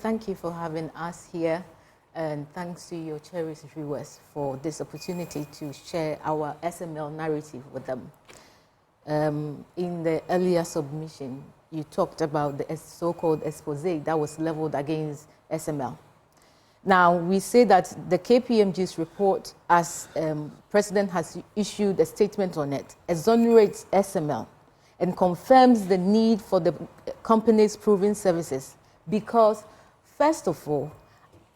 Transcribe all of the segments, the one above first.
Thank you for having us here, and thanks to your cherished viewers for this opportunity to share our SML narrative with them. In the earlier submission, you talked about the so-called expose that was leveled against SML. Now, we say that the KPMG's report, as President has issued a statement on it, exonerates SML and confirms the need for the company's proven services because, first of all,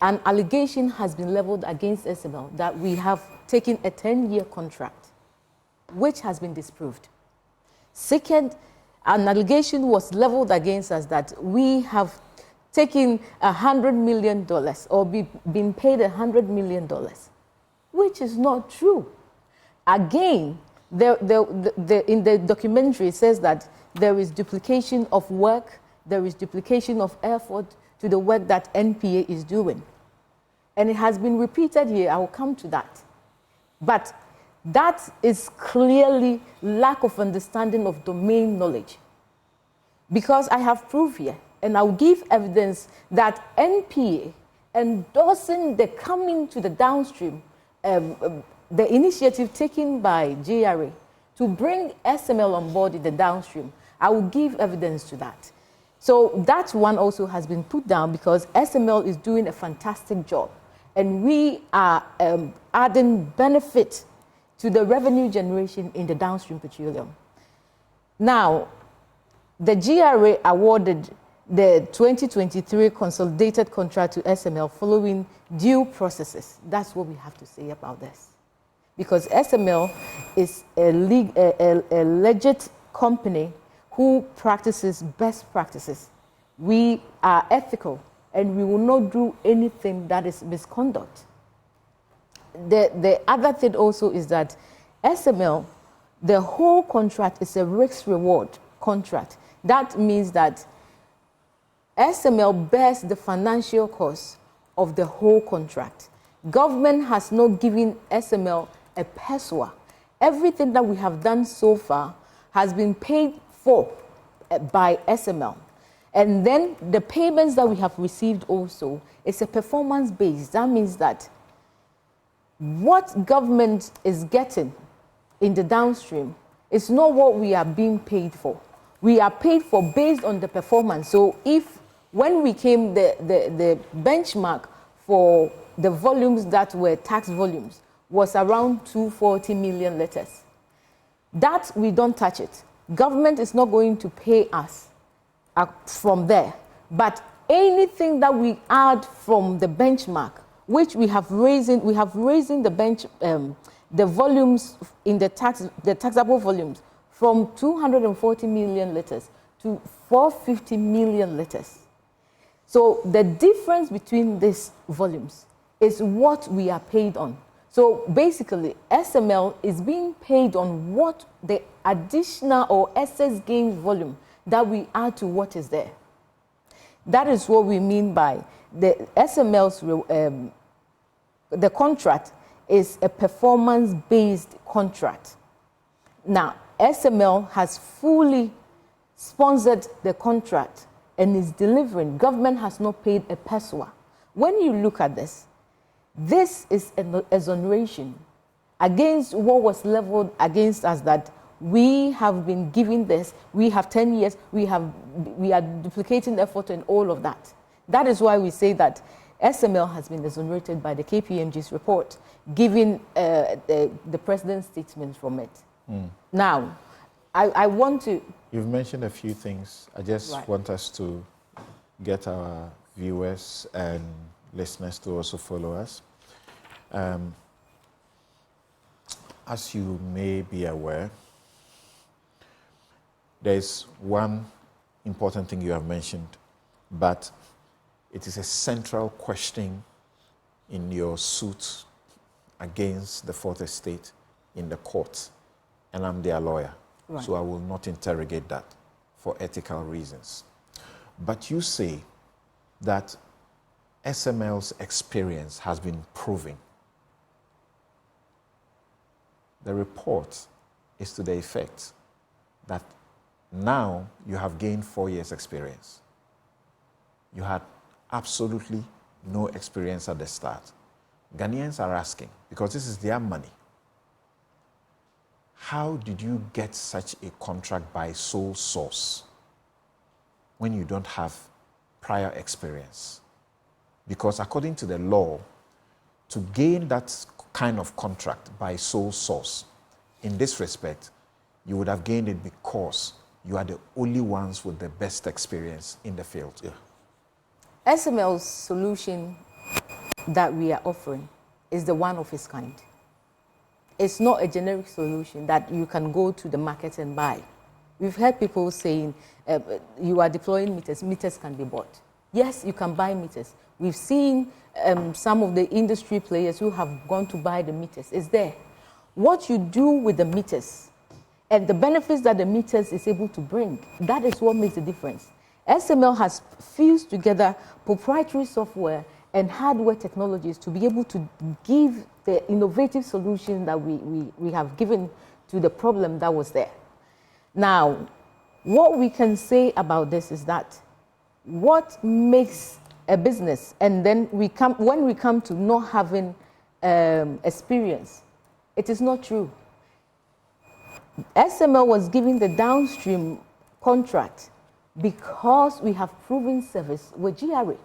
an allegation has been leveled against SML that we have taken a 10-year contract, which has been disproved. Second, an allegation was leveled against us that we have taken $100 million or been paid $100 million, which is not true. Again, in the documentary, it says that there is duplication of work, there is duplication of effort to the work that NPA is doing. And it has been repeated here, I will come to that. But that is clearly lack of understanding of domain knowledge. Because I have proof here, and I'll give evidence that NPA endorsing the coming to the downstream, the initiative taken by GRA to bring SML on board in the downstream, I will give evidence to that. So that one also has been put down because SML is doing a fantastic job. And we are adding benefit to the revenue generation in the downstream petroleum. Now, the GRA awarded the 2023 consolidated contract to SML following due processes. That's what we have to say about this. Because SML is a legit company who practices best practices. We are ethical and we will not do anything that is misconduct. The other thing also is that SML, the whole contract is a risk-reward contract. That means that SML bears the financial cost of the whole contract. Government has not given SML a peso. Everything that we have done so far has been paid for by SML. And then the payments that we have received also is a performance base. That means that what government is getting in the downstream is not what we are being paid for. We are paid for based on the performance. So if when we came, the benchmark for the volumes that were tax volumes was around 240 million letters. That we don't touch it. Government is not going to pay us from there. But anything that we add from the benchmark, which we have raising the volumes in the taxable volumes from 240 million letters to 450 million letters. So the difference between these volumes is what we are paid on. So basically, SML is being paid on what the additional or excess gain volume that we add to what is there. That is what we mean by the SML's, the contract is a performance-based contract. Now, SML has fully sponsored the contract and is delivering. Government has not paid a peso. When you look at this, this is an exoneration against what was leveled against us, that we have been given this, we have 10 years, we are duplicating effort and all of that. That is why we say that SML has been exonerated by the KPMG's report, given the president's statement from it. Now, I want to... You've mentioned a few things. I just want us to get our viewers and listeners to also follow us. As you may be aware, there's one important thing you have mentioned, but it is a central question in your suit against the Fourth Estate in the court, and I'm their lawyer, so I will not interrogate that for ethical reasons. But you say that SML's experience has been proven. The report is to the effect that now you have gained 4 years experience. You had absolutely no experience at the start. Ghanaians are asking, because this is their money, how did you get such a contract by sole source when you don't have prior experience? Because according to the law, to gain that kind of contract by sole source, in this respect, you would have gained it because you are the only ones with the best experience in the field. Yeah. SML's solution that we are offering is the one of its kind. It's not a generic solution that you can go to the market and buy. We've heard people saying, you are deploying meters, meters can be bought. Yes, you can buy meters. We've seen some of the industry players who have gone to buy the meters. It's there. What you do with the meters and the benefits that the meters is able to bring, that is what makes the difference. SML has fused together proprietary software and hardware technologies to be able to give the innovative solution that we have given to the problem that was there. Now, what we can say about this is that what makes a business, and then when we come to not having experience, it is not true. SML was giving the downstream contract because we have proven service with GRA.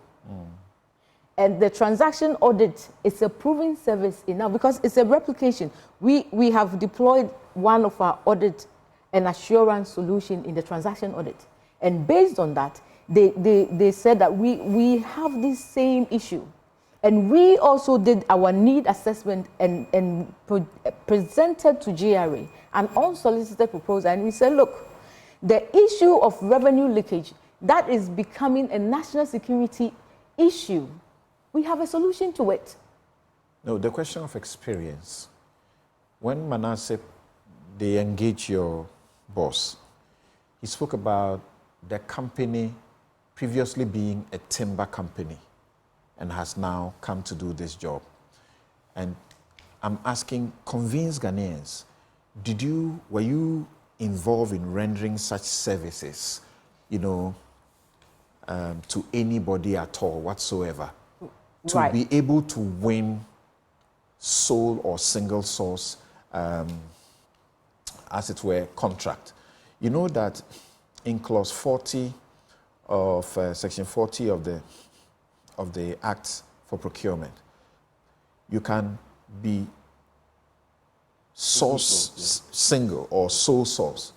And the transaction audit is a proven service enough because it's a replication. We have deployed one of our audit and assurance solution in the transaction audit. And based on that, they said that we have this same issue. And we also did our need assessment and presented to GRA an unsolicited proposal. And we said, look, the issue of revenue leakage, that is becoming a national security issue. We have a solution to it. No, the question of experience. When Manasseh, they engage your boss, he spoke about the company previously being a timber company and has now come to do this job. And I'm asking, convince Ghanaians, were you involved in rendering such services, to anybody at all whatsoever, to be able to win sole or single source, as it were, contract? You know that in clause 40 of section 40 of the Act for Procurement, you can be source single or sole source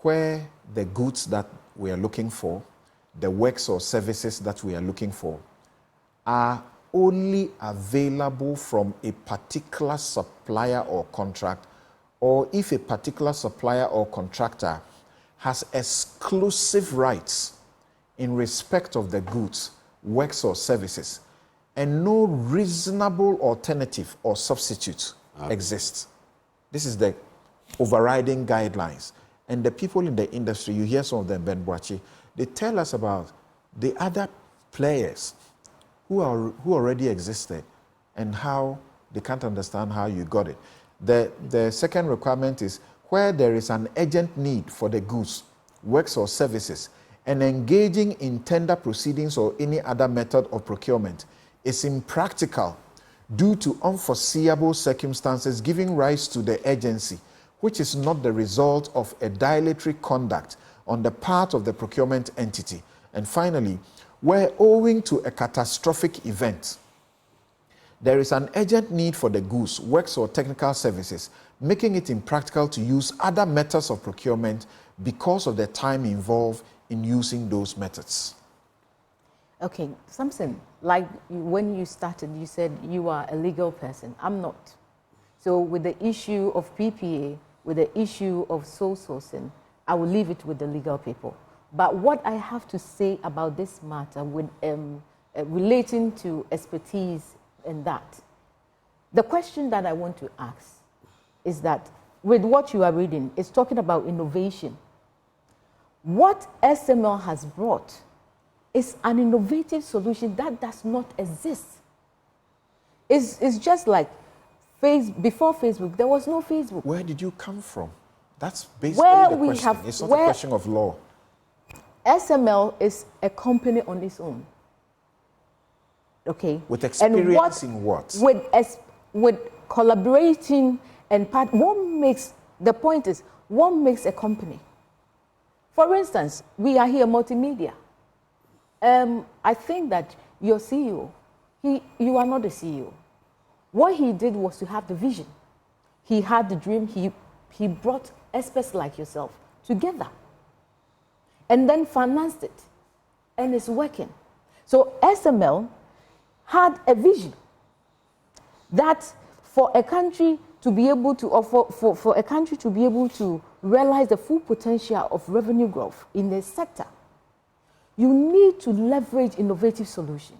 where the goods that we are looking for, the works or services that we are looking for, are only available from a particular supplier or contract, or if a particular supplier or contractor has exclusive rights in respect of the goods, works or services, and no reasonable alternative or substitute exists. This is the overriding guidelines. And the people in the industry, you hear some of them, Ben Boachi, they tell us about the other players who already existed and how they can't understand how you got it. The second requirement is where there is an urgent need for the goods, works or services, and engaging in tender proceedings or any other method of procurement is impractical due to unforeseeable circumstances giving rise to the urgency, which is not the result of a dilatory conduct on the part of the procurement entity. And finally, where owing to a catastrophic event, there is an urgent need for the goods, works or technical services, making it impractical to use other methods of procurement because of the time involved in using those methods. Okay, Samson, like when you started, you said you are a legal person. I'm not. So with the issue of PPA, with the issue of sole sourcing, I will leave it with the legal people. But what I have to say about this matter with relating to expertise in that, the question that I want to ask is that with what you are reading, it's talking about innovation. What SML has brought is an innovative solution that does not exist. It's just like before Facebook, there was no Facebook. Where did you come from? That's basically the question. It's not a question of law. SML is a company on its own. Okay. With experience in what? With collaborating and the point is, what makes a company? For instance, we are here multimedia. I think that your CEO, you are not the CEO. What he did was to have the vision. He had the dream. He brought experts like yourself together and then financed it, and it's working. So SML had a vision that for a country to be able to offer, for a country to be able to realize the full potential of revenue growth in the sector, you need to leverage innovative solutions.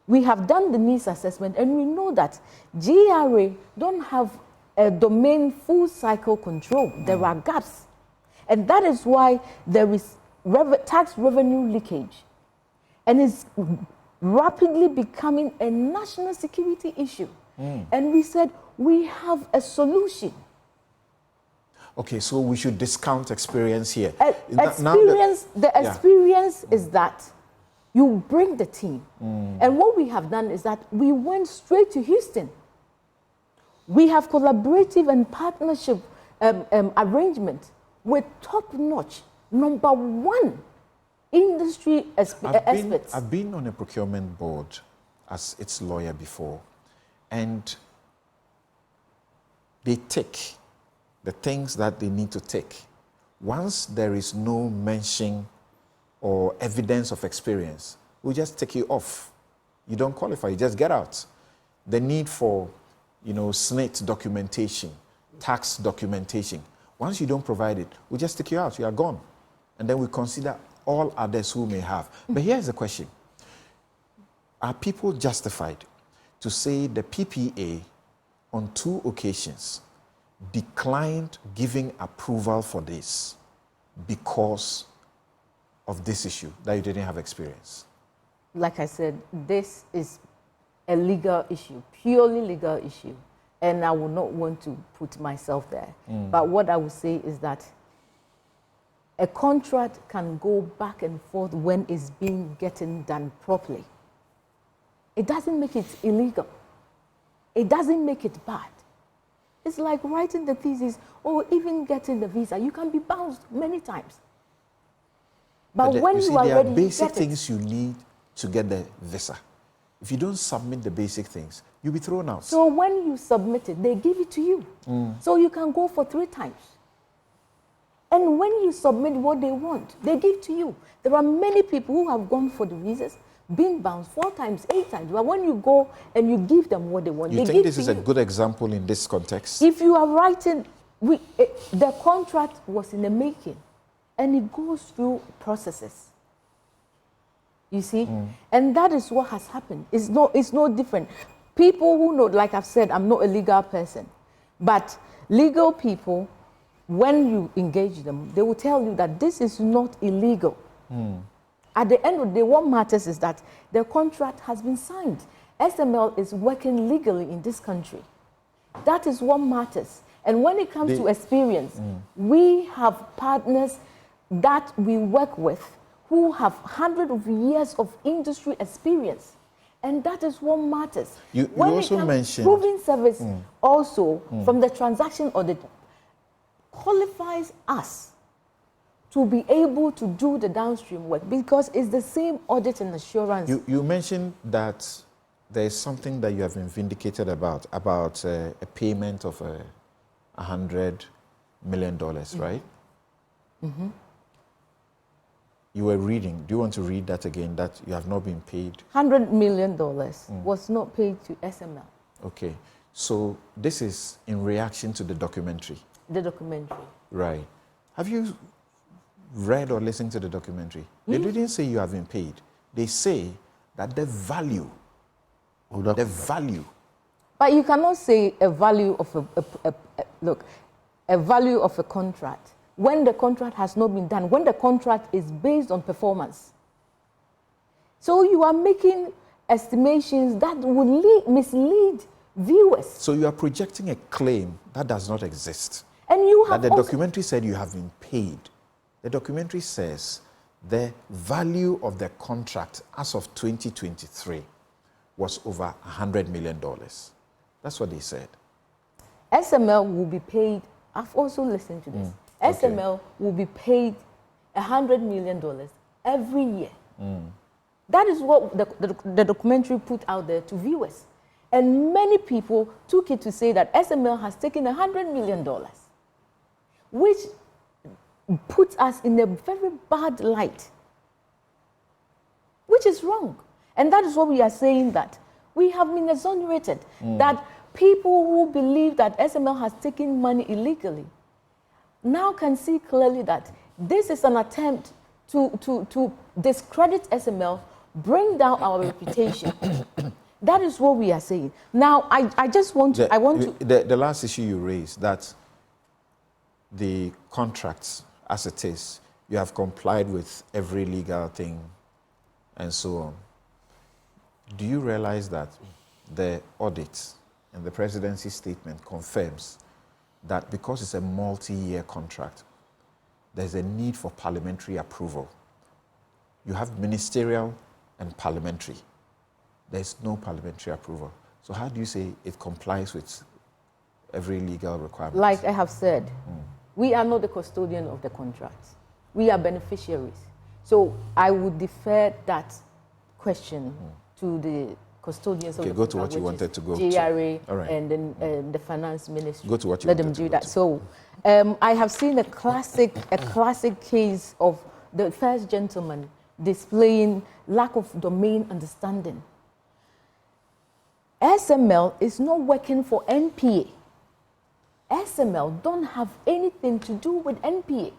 We have done the needs assessment, and we know that GRA don't have a domain full cycle control. There are gaps. And that is why there is tax revenue leakage. And it's rapidly becoming a national security issue. And we said, we have a solution. Okay, so we should discount experience here. Experience is that you bring the team. And what we have done is that we went straight to Houston. We have collaborative and partnership arrangement with top-notch, #1 industry experts. I've been on a procurement board as its lawyer before, and they take the things that they need to take. Once there is no mention or evidence of experience, we just take you off. You don't qualify, you just get out. The need for, SNIT documentation, tax documentation, once you don't provide it, we just take you out, you are gone. And then we consider all others who may have. But here's the question. Are people justified to say the PPA on 2 occasions declined giving approval for this because of this issue, that you didn't have experience? Like I said, this is a legal issue, purely legal issue. And I will not want to put myself there. But what I would say is that a contract can go back and forth when it's getting done properly. It doesn't make it illegal. It doesn't make it bad. It's like writing the thesis or even getting the visa. You can be bounced many times. But when you are there ready, are basic things you need to get the visa. If you don't submit the basic things, you'll be thrown out. So when you submit it, they give it to you. So you can go for 3 times. And when you submit what they want, they give to you. There are many people who have gone for the visas, been bounced 4 times, 8 times. But when you go and you give them what they want, you think this is a good example in this context? If you are writing, the contract was in the making, and it goes through processes. You see? And that is what has happened. It's no different. People who know, like I've said, I'm not a legal person, but legal people, when you engage them, they will tell you that this is not illegal. At the end of the day, what matters is that the contract has been signed. SML is working legally in this country. That is what matters. And when it comes to experience, we have partners that we work with who have hundreds of years of industry experience. And that is what matters. You also mentioned proving service also from the transaction audit qualifies us to be able to do the downstream work because it's the same audit and assurance. You mentioned that there is something that you have been vindicated about a payment of $100 million, right? You were reading. Do you want to read that again, that you have not been paid? $100 million was not paid to SML. Okay. So this is in reaction to the documentary? The documentary. Right. Have you read or listened to the documentary? They didn't say you have been paid. They say that the value. But you cannot say a value of a value of a contract when the contract has not been done, when the contract is based on performance. So you are making estimations that would mislead viewers. So you are projecting a claim that does not exist. And you have that the documentary said you have been paid. The documentary says the value of the contract as of 2023 was over $100 million. That's what they said. SML will be paid, I've also listened to this. SML will be paid $100 million every year. That is what the documentary put out there to viewers. And many people took it to say that SML has taken $100 million, which puts us in a very bad light, which is wrong. And that is what we are saying, that we have been exonerated, that people who believe that SML has taken money illegally now can see clearly that this is an attempt to discredit SML, bring down our reputation. That is what we are saying. Now, I just want to... The last issue you raised, that the contracts, as it is, you have complied with every legal thing and so on. Do you realize that the audit and the presidency statement confirms that because it's a multi-year contract, there's a need for parliamentary approval? You have ministerial and parliamentary. There's no parliamentary approval. So how do you say it complies with every legal requirement? Like I have said, we are not the custodian of the contracts. We are beneficiaries. So I would defer that question to the custodians of the go to contract, what you wanted to go GRA to. Right. And then the finance ministry. Go to what you Let wanted them do to that. to. So I have seen a classic case of the first gentleman displaying lack of domain understanding. SML is not working for NPA. SML don't have anything to do with NPA.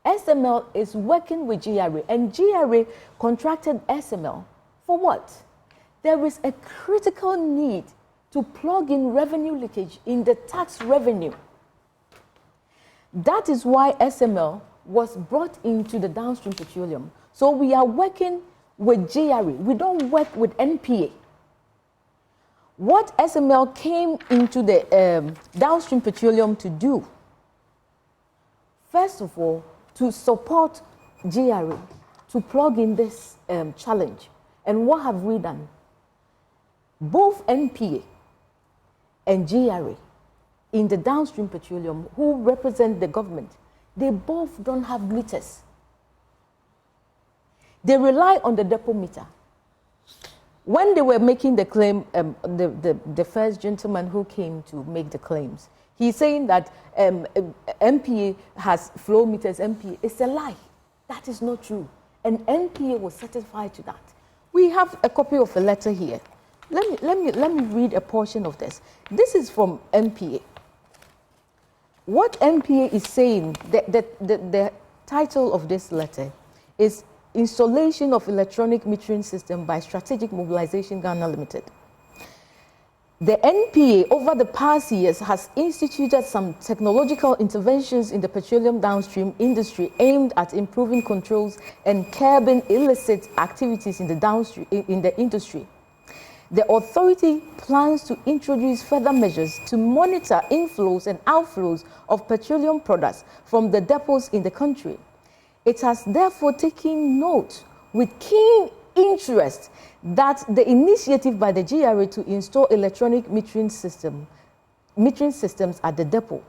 SML is working with GRA, and GRA contracted SML for what? There is a critical need to plug in revenue leakage in the tax revenue. That is why SML was brought into the downstream petroleum. So we are working with GRA. We don't work with NPA. What SML came into the downstream petroleum to do, first of all, to support GRA, to plug in this challenge. And what have we done? Both NPA and GRA in the downstream petroleum, who represent the government, they both don't have meters. They rely on the depot meter. When they were making the claim, the first gentleman who came to make the claims, he's saying that NPA has flow meters. NPA, it's a lie. That is not true. And NPA was certified to that. We have a copy of a letter here. Let me read a portion of this. This is from NPA. What NPA is saying, the title of this letter is Installation of Electronic Metering System by Strategic Mobilization Ghana Limited. The NPA over the past years has instituted some technological interventions in the petroleum downstream industry aimed at improving controls and curbing illicit activities in the downstream in the industry. The authority plans to introduce further measures to monitor inflows and outflows of petroleum products from the depots in the country. It has therefore taken note with keen interest that the initiative by the GRA to install electronic metering systems at the depot.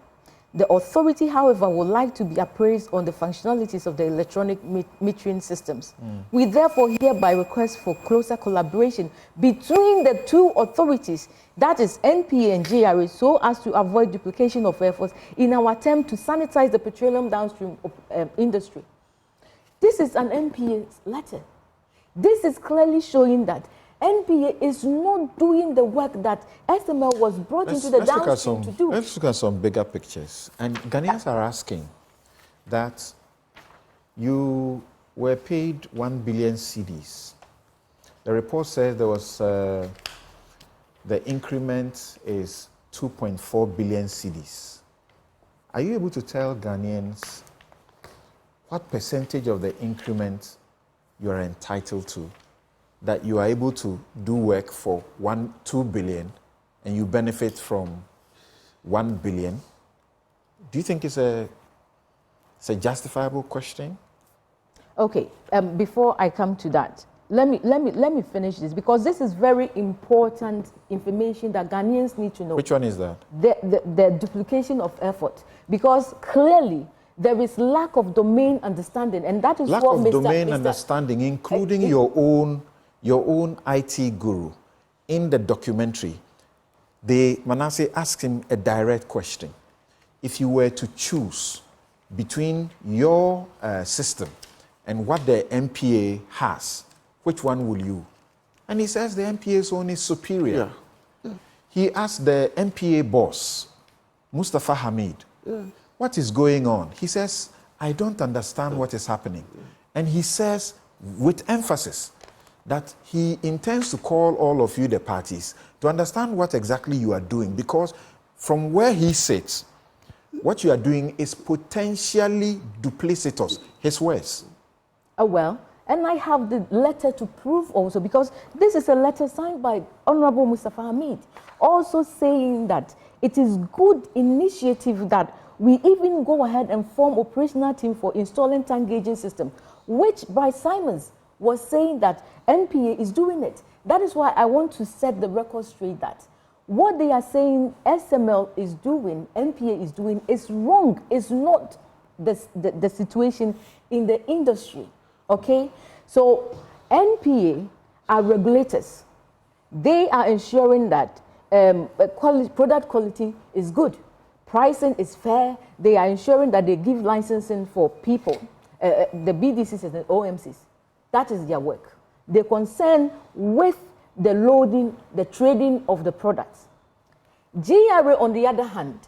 The authority, however, would like to be appraised on the functionalities of the electronic metering systems. We therefore hereby request for closer collaboration between the two authorities, that is NPA and GRA, so as to avoid duplication of efforts in our attempt to sanitize the petroleum downstream industry. This is an NPA letter. This is clearly showing that NPA is not doing the work that SML was brought into the downstream to do. Let's look at some bigger pictures. And Ghanaians are asking that you were paid 1 billion cedis. The report says there was the increment is 2.4 billion cedis. Are you able to tell Ghanaians what percentage of the increment you are entitled to, that you are able to do work for 2 billion and you benefit from 1 billion? Do you think it's a justifiable question? Okay, before I come to that, let me finish this, because this is very important information that Ghanaians need to know. Which one is that? The duplication of effort, because clearly there is lack of domain understanding, and that is lack what of domain understanding, including your own IT guru. In the documentary, Manasseh asked him a direct question. If you were to choose between your system and what the NPA has, which one will you? And he says the NPA's own is superior. Yeah. He asked the NPA boss, Mustafa Hamid, what is going on? He says, I don't understand what is happening. And he says, with emphasis, that he intends to call all of you, the parties, to understand what exactly you are doing, because from where he sits, what you are doing is potentially duplicitous, his words. Well, and I have the letter to prove also, because this is a letter signed by Honorable Mustafa Hamid, also saying that it is good initiative that we even go ahead and form operational team for installing tank gauging system, which Bryce Simons was saying that NPA is doing it. That is why I want to set the record straight that what they are saying SML is doing, NPA is doing, is wrong. It's not the situation in the industry, okay? So NPA are regulators. They are ensuring that product quality is good, pricing is fair. They are ensuring that they give licensing for people, the BDCs and the OMCs. That is their work. They concern with the loading, the trading of the products. GRA, on the other hand,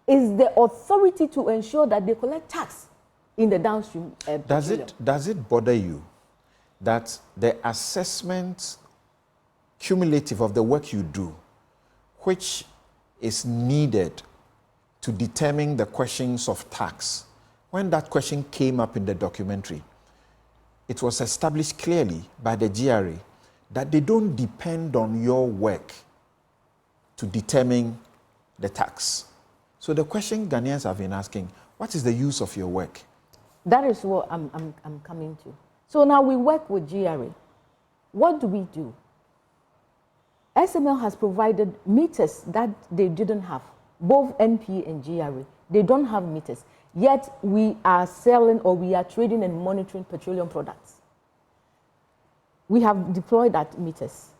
is the authority to ensure that they collect tax in the downstream. Does it bother you that the assessment cumulative of the work you do, which is needed to determine the questions of tax, when that question came up in the documentary, it was established clearly by the GRA that they don't depend on your work to determine the tax. So the question Ghanaians have been asking, what is the use of your work? That is what I'm coming to. So now we work with GRA. What do we do? SML has provided meters that they didn't have, both NPA and GRA. They don't have meters. Yet we are selling, or we are trading and monitoring petroleum products. We have deployed that meters.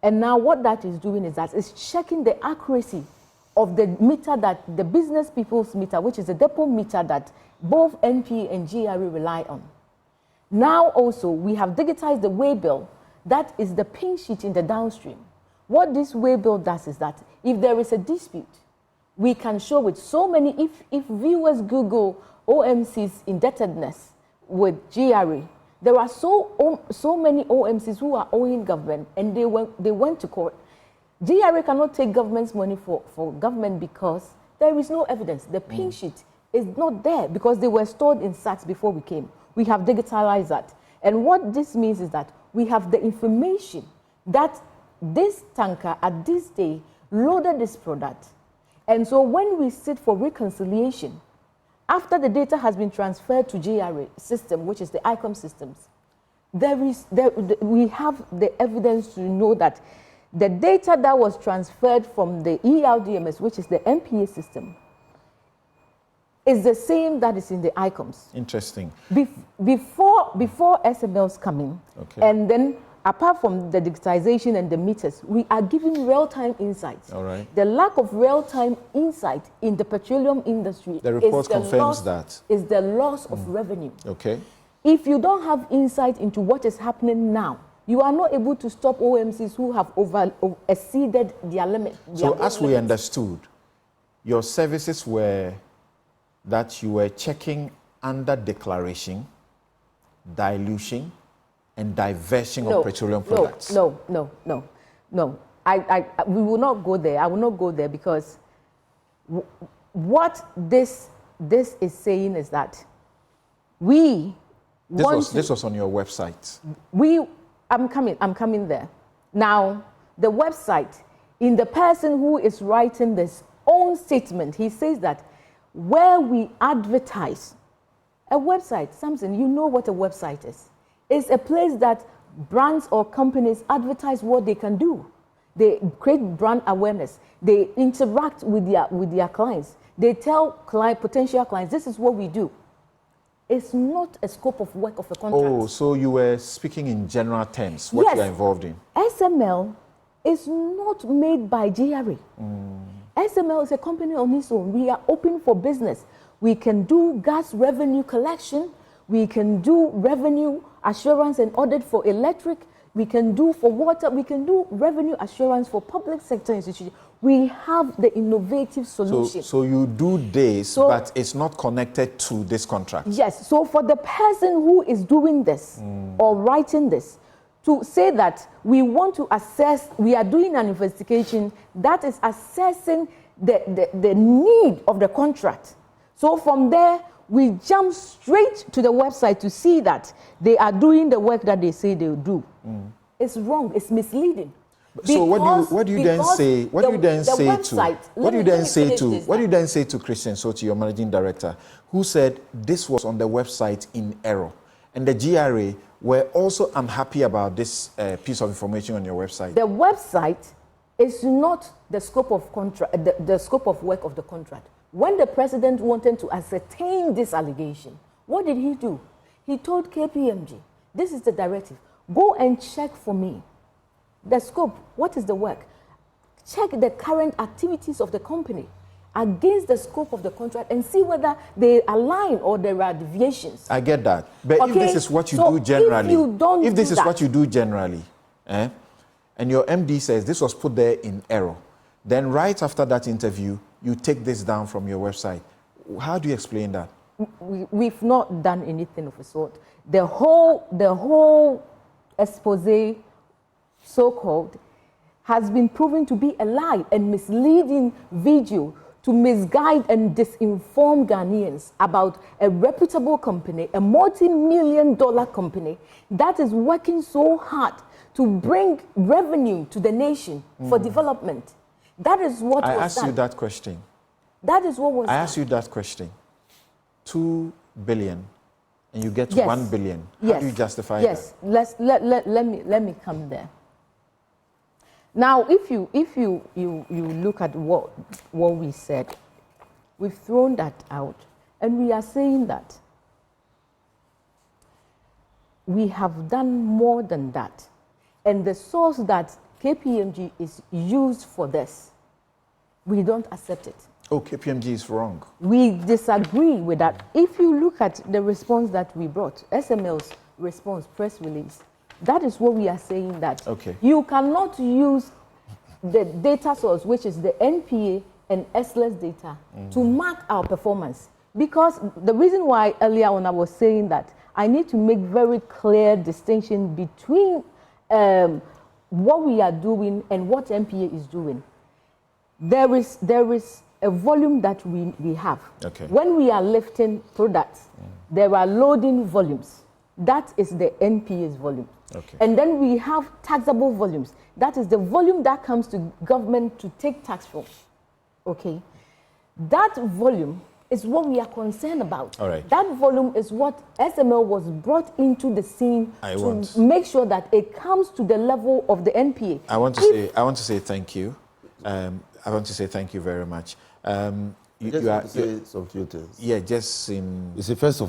And now what that is doing is that it's checking the accuracy of the meter, that the business people's meter, which is the depot meter that both NPA and GRA rely on. Now also we have digitized the waybill, that is the pin sheet in the downstream. What this waybill does is that if there is a dispute, we can show with so many, if viewers Google OMC's indebtedness with GRA, there are so many OMCs who are owing government, and they went to court. GRA cannot take government's money for government because there is no evidence. The pin sheet is not there because they were stored in sacks before we came. We have digitalized that. And what this means is that we have the information that this tanker at this day loaded this product. And so when we sit for reconciliation, after the data has been transferred to GRA system, which is the ICOM systems, we have the evidence to know that the data that was transferred from the ELDMS, which is the NPA system, is the same that is in the ICOMs. Interesting. Before SMLs come in, okay. And then apart from the digitization and the meters, we are giving real-time insights. All right. The lack of real-time insight in the petroleum industry the report confirms that is the loss of revenue. Okay. If you don't have insight into what is happening now, you are not able to stop OMCs who have exceeded their limit. So as we understood, your services were that you were checking under declaration, dilution, and diversion of petroleum products. No. We will not go there. I will not go there because what this is saying is that this was on your website. I'm coming there. Now, the website, in the person who is writing this own statement, he says that where we advertise, a website, Samson, you know what a website is. It's a place that brands or companies advertise what they can do. They create brand awareness. They interact with their clients. They tell potential clients, this is what we do. It's not a scope of work of a contract. Oh, so you were speaking in general terms, what you are involved in. SML is not made by GRA. SML is a company on its own. We are open for business. We can do gas revenue collection. We can do revenue assurance and audit for electric. We can do for water. We can do revenue assurance for public sector institutions. We have the innovative solution. So you do this, but it's not connected to this contract. Yes. So for the person who is doing this or writing this, to say that we want to assess, we are doing an investigation that is assessing the need of the contract. So from there, we jump straight to the website to see that they are doing the work that they say they will do. It's wrong. It's misleading. So what do you then say? What do you then say to Christian Soti, your managing director, who said this was on the website in error, and the GRA were also unhappy about this piece of information on your website? The website is not the scope of the scope of work of the contract. When the president wanted to ascertain this allegation, what did he do? He told KPMG, this is the directive. Go and check for me the scope. What is the work? Check the current activities of the company against the scope of the contract and see whether they align or there are deviations. I get that. But if this is what you do generally, and your MD says this was put there in error, then right after that interview, you take this down from your website. How do you explain that? We've not done anything of the sort. The whole expose, so-called, has been proven to be a lie and misleading video to misguide and disinform Ghanaians about a reputable company, a multi-million-dollar company that is working so hard to bring revenue to the nation for development. That is what was done. I asked you that question. That is what was done. I asked you that question. 2 billion, and you get 1 billion. How do you justify that? Yes, let me come there. Now, if you look at what we said, we've thrown that out, and we are saying that we have done more than that, and the source that KPMG is used for this, we don't accept it. Oh, KPMG is wrong. We disagree with that. If you look at the response that we brought, SML's response, press release, that is what we are saying, that you cannot use the data source, which is the NPA and SLS data, to mark our performance. Because the reason why earlier on I was saying that I need to make very clear distinction between what we are doing and what NPA is doing. There is a volume that we have. When we are lifting products, there are loading volumes. That is the NPA's volume. And then we have taxable volumes. That is the volume that comes to government to take tax from. That volume is what we are concerned about. That volume is what SML was brought into the scene to make sure that it comes to the level of the NPA. I want to say thank you. I want to say thank you very much. You are, say some few things. Yeah, just in... You see, first of